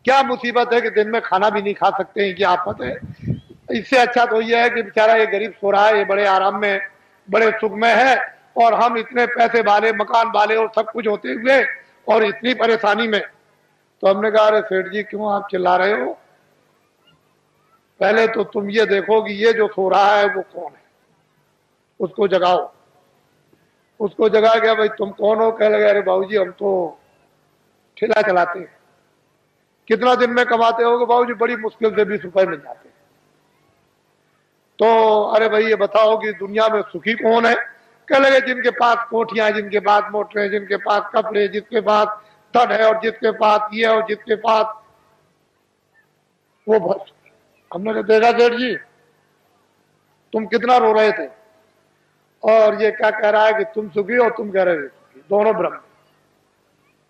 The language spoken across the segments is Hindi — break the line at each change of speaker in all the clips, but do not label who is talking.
क्या मुसीबत है कि दिन में खाना भी नहीं खा सकते हैं, क्या आफत है। इससे अच्छा तो यह है कि बेचारा ये गरीब सो रहा है, ये बड़े आराम में बड़े सुख में है, और हम इतने पैसे वाले मकान वाले और सब कुछ होते हुए और इतनी परेशानी में। तो हमने कहा अरे सेठ जी क्यों आप चिल्ला रहे हो, पहले तो तुम ये देखो कि ये जो सो रहा है वो कौन है, उसको जगाओ। उसको जगा गया, भाई तुम कौन हो, कह लगे अरे बाबूजी हम तो ठेला चलाते हैं। कितना दिन में कमाते हो बाबूजी, बड़ी मुश्किल से 20 रुपए मिल जाते हैं। तो अरे भाई ये बताओ कि दुनिया में सुखी कौन है, कह लगे जिनके पास कोठियां, जिनके पास मोटरें, जिनके पास कपड़े, जिसके पास धन है और जिसके पास ये और जिसके पास वो बहुत। हमने तो देखा सेठ जी तुम कितना रो रहे थे, और ये क्या कह रहा है कि तुम सुखी और तुम कह रहे थे सुखी, दोनों ब्रह्म,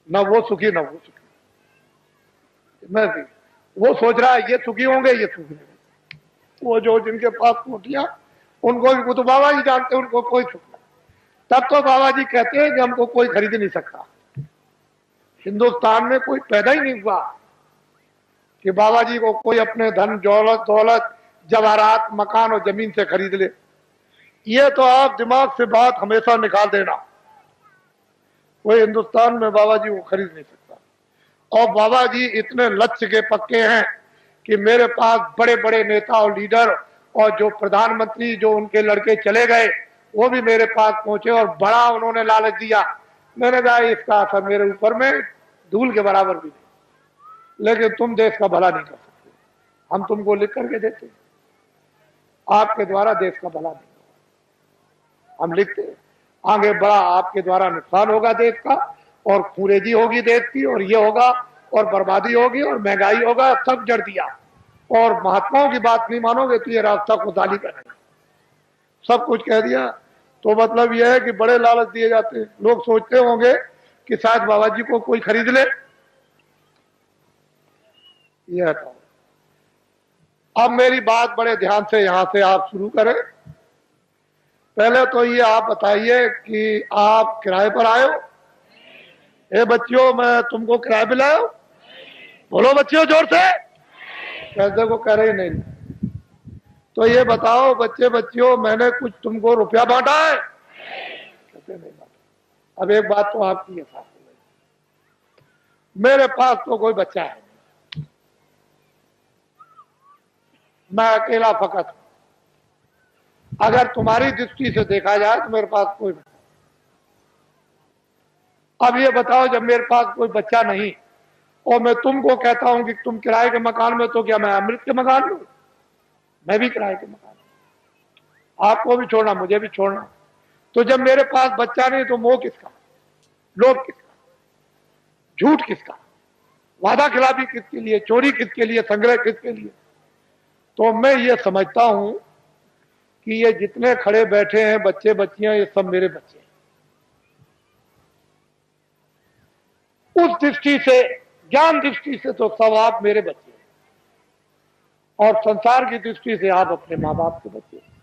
न वो सुखी न वो सुखी। मैं भी वो सोच रहा है ये सुखी होंगे ये सुखी नहीं, वो जो जिनके पास कोठियां उनको भी, वो तो बाबा जी जानते हैं उनको कोई सुख नहीं। तब तो बाबा जी कहते हैं कि हमको कोई खरीद नहीं सकता। हिंदुस्तान में कोई पैदा ही नहीं हुआ कि बाबा जी को कोई अपने धन दौलत जवाहरात मकान और जमीन से खरीद ले। ये तो आप दिमाग से बात हमेशा निकाल देना, कोई हिंदुस्तान में बाबा जी को खरीद नहीं सकता। और बाबा जी इतने लक्ष्य के पक्के हैं कि मेरे पास बड़े बड़े नेता और लीडर और जो प्रधानमंत्री जो उनके लड़के चले गए वो भी मेरे पास पहुंचे और बड़ा उन्होंने लालच दिया। मैंने कहा इसका असर मेरे ऊपर में धूल के बराबर भी नहीं, लेकिन तुम देश का भला नहीं कर सकते, हम तुमको लिख करके देते, आपके द्वारा देश का भला नहीं हम लिखते, आगे बड़ा आपके द्वारा नुकसान होगा देश का, और खूरेजी होगी देश की, और ये होगा और बर्बादी होगी और महंगाई होगा, सब जड़ दिया। और महात्माओं की बात नहीं मानोगे तो ये रास्ता खुदाली करेगा, सब कुछ कह दिया। तो मतलब यह है कि बड़े लालच दिए जाते हैं। लोग सोचते होंगे कि शायद बाबा जी को कोई खरीद ले। यह था। अब मेरी बात बड़े ध्यान से यहां से आप शुरू करें। पहले तो ये आप बताइए कि आप किराए पर आए हो? ए बच्चियों मैं तुमको किराए पे लाया हूं? बोलो बच्चियों जोर से। कैसे को कह रही नहीं। तो ये बताओ बच्चे बच्चियों मैंने कुछ तुमको रुपया बांटा है? कैसे नहीं बांटा। अब एक बात तो आपकी है साथ में, मेरे पास तो कोई बच्चा है, मैं अकेला फकत हूं। अगर तुम्हारी दृष्टि से देखा जाए तो मेरे पास कोई, अब ये बताओ जब मेरे पास कोई बच्चा नहीं और मैं तुमको कहता हूं कि तुम किराए के मकान में, तो क्या मैं अमृत के मकान में? मैं भी किराए के मकान में, आपको भी छोड़ना मुझे भी छोड़ना। तो जब मेरे पास बच्चा नहीं तो मोह किसका, लोभ किसका, झूठ किसका, वादा खिलाफी किसके लिए, चोरी किसके लिए, संग्रह किसके लिए? तो मैं ये समझता हूं कि ये जितने खड़े बैठे हैं बच्चे बच्चियां ये सब मेरे बच्चे हैं। उस दृष्टि से, ज्ञान दृष्टि से तो सब आप मेरे बच्चे हैं, और संसार की दृष्टि से आप अपने माँ बाप के बच्चे हैं।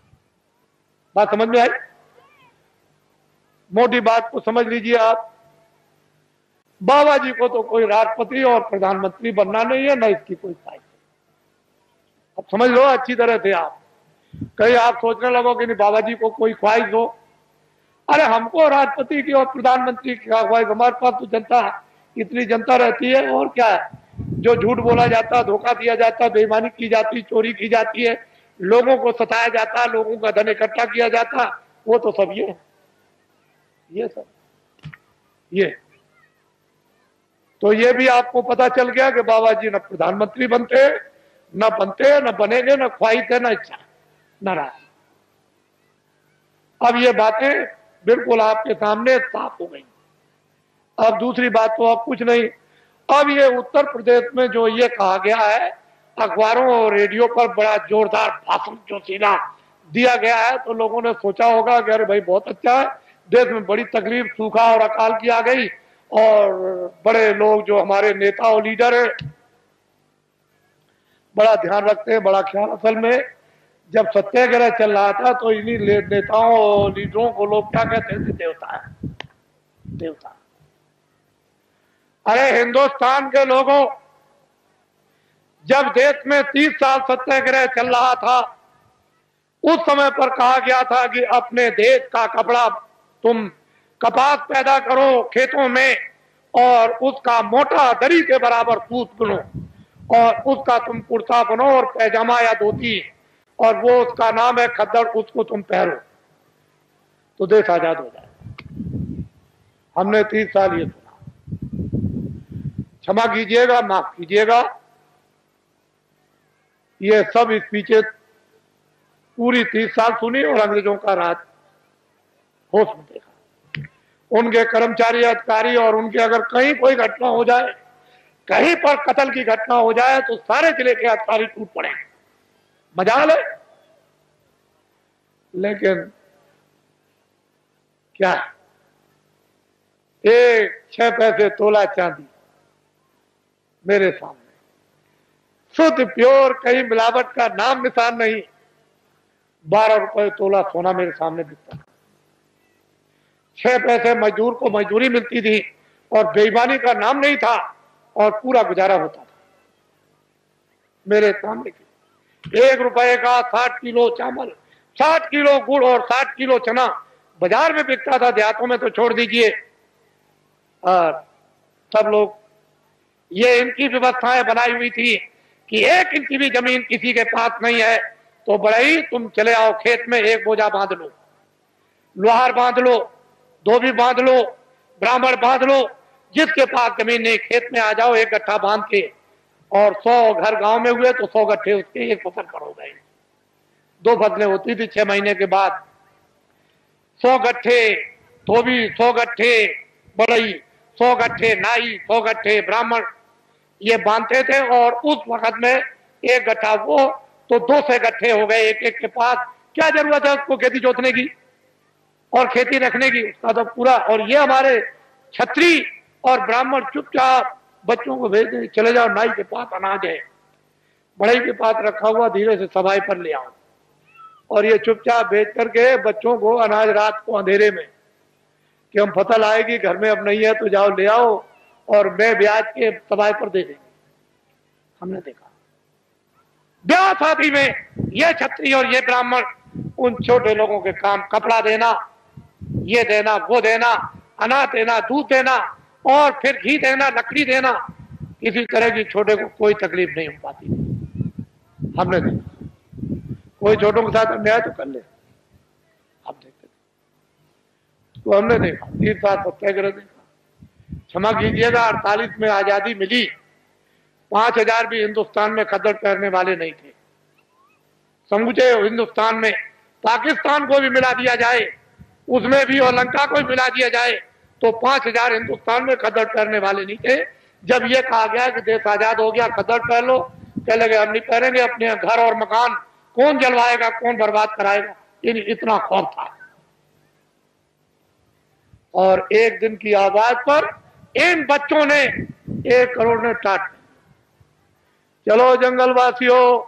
बात समझ में आई? मोटी बात को समझ लीजिए आप। बाबा जी को तो कोई राष्ट्रपति और प्रधानमंत्री बनना नहीं है, ना इसकी कोई ख्वाहिश है। अब समझ लो अच्छी तरह से आप, कहीं आप सोचने लगो कि नहीं बाबा जी को कोई ख्वाहिश हो। अरे हमको राष्ट्रपति की और प्रधानमंत्री की ख्वाहिश, हमारे पास तो जनता, इतनी जनता रहती है, और क्या है, जो झूठ बोला जाता, धोखा दिया जाता, बेईमानी की जाती, चोरी की जाती है, लोगों को सताया जाता, लोगों का धन इकट्ठा किया जाता, वो तो सब ये सब ये। तो ये भी आपको पता चल गया कि बाबा जी न प्रधानमंत्री बनते, न बनेंगे, न ख्वाहिश है, न इच्छा, न राय। अब ये बातें बिल्कुल आपके सामने साफ हो गई। अब दूसरी बात तो अब कुछ नहीं। अब ये उत्तर प्रदेश में जो ये कहा गया है, अखबारों और रेडियो पर बड़ा जोरदार भाषण जो सीधा दिया गया है, तो लोगों ने सोचा होगा कि अरे भाई बहुत अच्छा है, देश में बड़ी तकलीफ, सूखा और अकाल की आ गई, और बड़े लोग जो हमारे नेता और लीडर है बड़ा ध्यान रखते हैं, बड़ा ख्याल। असल में जब सत्याग्रह चल रहा था तो इन्हीं नेताओं और लीडरों को लोग क्या कहते थे? देवता है, देवता। अरे हिंदुस्तान के लोगों, जब देश में 30 साल सत्याग्रह चल रहा था, उस समय पर कहा गया था कि अपने देश का कपड़ा तुम कपास पैदा करो खेतों में और उसका मोटा दरी के बराबर सूत बुनो और उसका तुम कुर्ता बनो और पैजामा या धोती, और वो उसका नाम है खद्दड़, उसको तुम पहनो तो देश आजाद हो जाए। हमने 30 साल ये सुना। क्षमा कीजिएगा, माफ कीजिएगा, ये सब इस पीछे पूरी 30 साल सुनी और अंग्रेजों का राज होश में देखा। उनके कर्मचारी अधिकारी और उनके अगर कहीं कोई घटना हो जाए, कहीं पर कत्ल की घटना हो जाए तो सारे जिले के अधिकारी टूट पड़े, मजाल है। लेकिन क्या 6 पैसे तोला चांदी मेरे सामने, शुद्ध प्योर, कहीं मिलावट का नाम निशान नहीं, 12 रुपए तोला सोना मेरे सामने बिकता। 6 पैसे मजदूर को मजदूरी मिलती थी और बेईमानी का नाम नहीं था और पूरा गुजारा होता था मेरे सामने। 1 रुपए का 60 किलो चावल, 60 किलो गुड़ और 60 किलो चना बाजार में बिकता था, देहातों में तो छोड़ दीजिए। और सब लोग, ये इनकी व्यवस्थाएं बनाई हुई थी कि 1 इंच भी जमीन किसी के पास नहीं है तो बड़ा ही तुम चले आओ खेत में, एक बोझा बांध लो, लोहार बांध लो, धोबी बांध लो, ब्राह्मण बांध लो, जिसके पास जमीन नहीं खेत में आ जाओ, एक गट्ठा बांध के, और 100 घर गांव में हुए तो 100 गट्ठे उसके, एक फसल पर हो गए। 2 फसलें होती थी 6 महीने के बाद। 100 गट्ठे धोबी, 100 गट्ठे बड़ई, 100 गट्ठे नाई, 100 गट्ठे ब्राह्मण, ये बांधते थे। और उस वक्त में एक गट्ठा वो तो 200 गट्ठे हो गए एक एक के पास। क्या जरूरत है उसको खेती जोतने की और खेती रखने की, उसका तो पूरा। और ये हमारे छत्री और ब्राह्मण चुपचाप बच्चों को भेज दे, चले जाओ नाई के पास अनाज है, बड़ई के पास रखा हुआ, धीरे से सफाई पर ले आओ। और ये चुपचाप भेज करके बच्चों को अनाज रात को अंधेरे में कि हम फसल आएगी घर में अब नहीं है तो जाओ ले आओ और मैं ब्याज के सफाई पर दे देंगे। हमने देखा ब्याह शादी में ये छत्री और ये ब्राह्मण उन छोटे लोगों के काम, कपड़ा देना, ये देना, वो देना, अनाज देना, दूध देना और फिर घी देना, लकड़ी देना, किसी तरह की छोटे को कोई तकलीफ नहीं हो पाती। हमने देखा कोई छोटों के साथ अन्याय तो कर ले, हम देखते तो हमने देखा 30 साल सत्याग्रह देखा। क्षमा कीजिएगा, 48 में आजादी मिली, 5000 भी हिंदुस्तान में खद्दड़ पहनने वाले नहीं थे। समूचे हिंदुस्तान में पाकिस्तान को भी मिला दिया जाए उसमें भी, और लंका को भी मिला दिया जाए तो 5000 हिंदुस्तान में खद्दड़ पहनने वाले नहीं थे। जब यह कहा गया कि देश आजाद हो गया, खद्दड़ पहन लो, कह लगे हम नहीं पहनेंगे, अपने घर और मकान कौन जलवाएगा, कौन बर्बाद कराएगा, इतना खौफ था। और एक दिन की आवाज पर इन बच्चों ने 1 करोड़ ने टाट, चलो जंगलवासियों,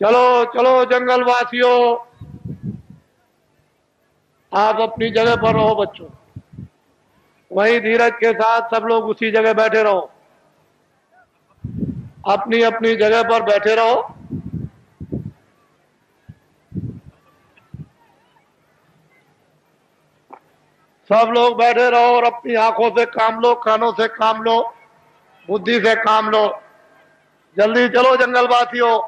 चलो चलो जंगलवासियों, आप अपनी जगह पर रहो बच्चों, वहीं धीरज के साथ सब लोग उसी जगह बैठे रहो, अपनी अपनी जगह पर बैठे रहो। सब लोग बैठे रहो और अपनी आंखों से काम लो, कानों से काम लो, बुद्धि से काम लो। जल्दी चलो जंगलवासियों,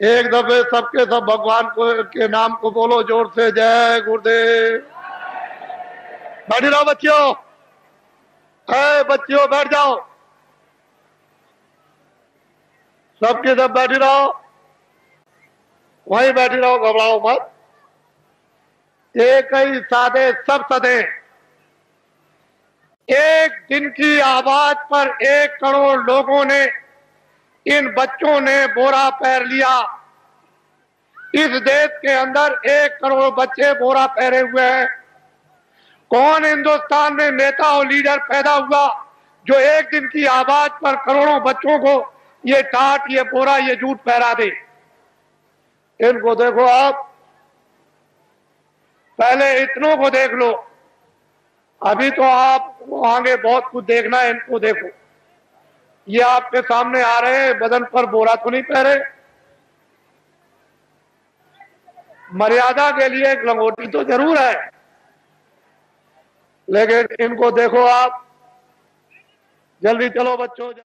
एक दफे सबके सब भगवान को के नाम को बोलो जोर से, जय गुरुदेव। बैठे रहो बच्चियों, बच्चियों बैठ जाओ, सबके सब बैठे रहो, वहीं बैठे रहो, घबराओ मत। एक ही साधे सब सदे, एक दिन की आवाज पर 1 करोड़ लोगों ने, इन बच्चों ने बोरा पहन लिया। इस देश के अंदर 1 करोड़ बच्चे बोरा पहने हुए हैं। कौन हिंदुस्तान में नेता और लीडर पैदा हुआ जो एक दिन की आवाज पर करोड़ों बच्चों को ये टाट, ये बोरा, ये जूट पहरा दे? इनको देखो आप, पहले इतनों को देख लो, अभी तो आप आगे बहुत कुछ देखना है, इनको देखो। ये आपके सामने आ रहे हैं, बदन पर बोरा तो नहीं पहरे। मर्यादा के लिए एक लंगोटी तो जरूर है, लेकिन इनको देखो आप। जल्दी चलो बच्चों।